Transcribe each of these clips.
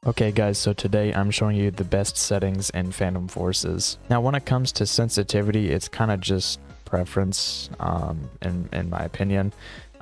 Okay guys, so today I'm showing you the best settings in Phantom Forces. Now when it comes to sensitivity, it's kind of just preference in my opinion.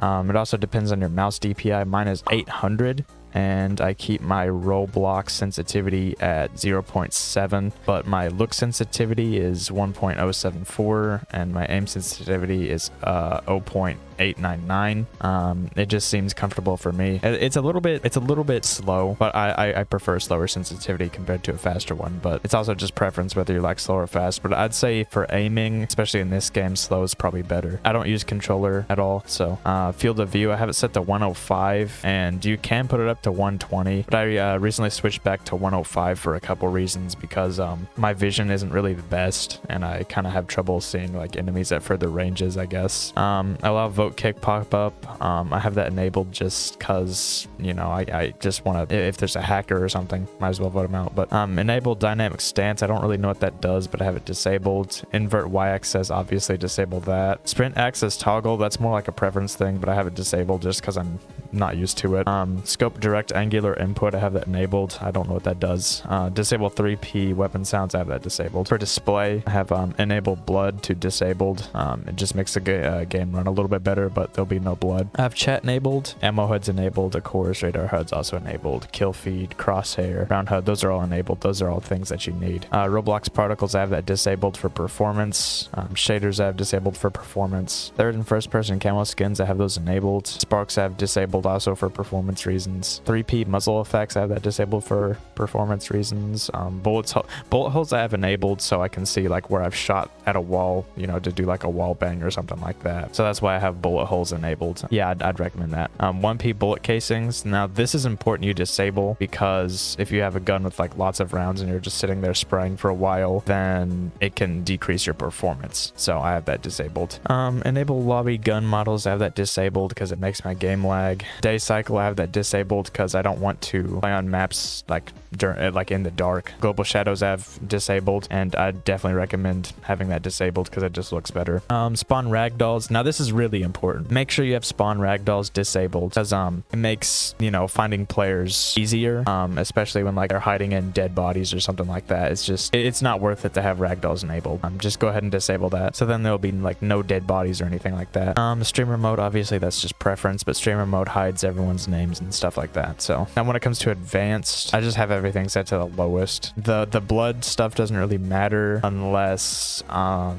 It also depends on your mouse DPI. Mine is 800 and I keep my Roblox sensitivity at 0.7, but my look sensitivity is 1.074 and my aim sensitivity is 0.899. It just seems comfortable for me. It's a little bit slow, but I prefer slower sensitivity compared to a faster one, but it's also just preference whether you like slow or fast. But I'd say for aiming, especially in this game, slow is probably better. I don't use controller at all, so field of view I have it set to 105 and you can put it up to 120, but I recently switched back to 105 for a couple reasons, because my vision isn't really the best and I kind of have trouble seeing like enemies at further ranges, I guess. I allow vote kick pop up. I have that enabled just because, you know, I just want to, if there's a hacker or something, might as well vote them out. But enable dynamic stance, I don't really know what that does, but I have it disabled. Invert y-axis, obviously disable that. Sprint axis toggle, that's more like a preference thing, but I have it disabled just because I'm not used to it. Scope direct angular input, I have that enabled. I don't know what that does. Disable 3P weapon sounds, I have that disabled. For display, I have enable blood to disabled. It just makes the game run a little bit better, but there'll be no blood. I have chat enabled, ammo HUD's enabled, of course, radar HUD's also enabled, kill feed, crosshair, round HUD, those are all enabled. Those are all things that you need. Roblox particles, I have that disabled for performance. Shaders, I have disabled for performance. Third and first person camo skins, I have those enabled. Sparks, I have disabled also for performance reasons. 3P muzzle effects, I have that disabled for performance reasons. Bullet holes I have enabled so I can see like where I've shot at a wall, you know, to do like a wall bang or something like that. So that's why I have bullet holes enabled. Yeah, I'd recommend that. 1P bullet casings. Now this is important you disable, because if you have a gun with like lots of rounds and you're just sitting there spraying for a while, then it can decrease your performance. So I have that disabled. Enable lobby gun models, I have that disabled because it makes my game lag. Day cycle, I have that disabled because I don't want to play on maps like in the dark. Global shadows I have disabled, and I definitely recommend having that disabled because it just looks better. Spawn ragdolls. Now this is really important. Make sure you have spawn ragdolls disabled, because it makes, you know, finding players easier, especially when like they're hiding in dead bodies or something like that. It's not worth it to have ragdolls enabled. Just go ahead and disable that, so then there'll be like no dead bodies or anything like that. Streamer mode, obviously that's just preference, but streamer mode hides everyone's names and stuff like that. So now when it comes to advanced, I just have everything set to the lowest. The blood stuff doesn't really matter unless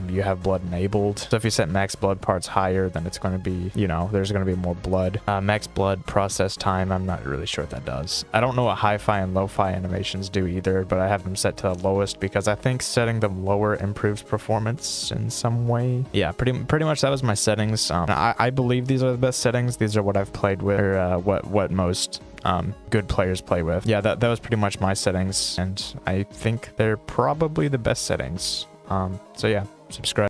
you have blood enabled. So if you set max blood parts higher, then it's going to be, you know, there's going to be more blood. Max blood process time, I'm not really sure what that does. I don't know what hi-fi and lo-fi animations do either, but I have them set to the lowest because I think setting them lower improves performance in some way. Yeah, pretty much that was my settings. I believe these are the best settings. These are what I've played with, or what most good players play with. Yeah, that was pretty much my settings, and I think they're probably the best settings. So yeah, subscribe.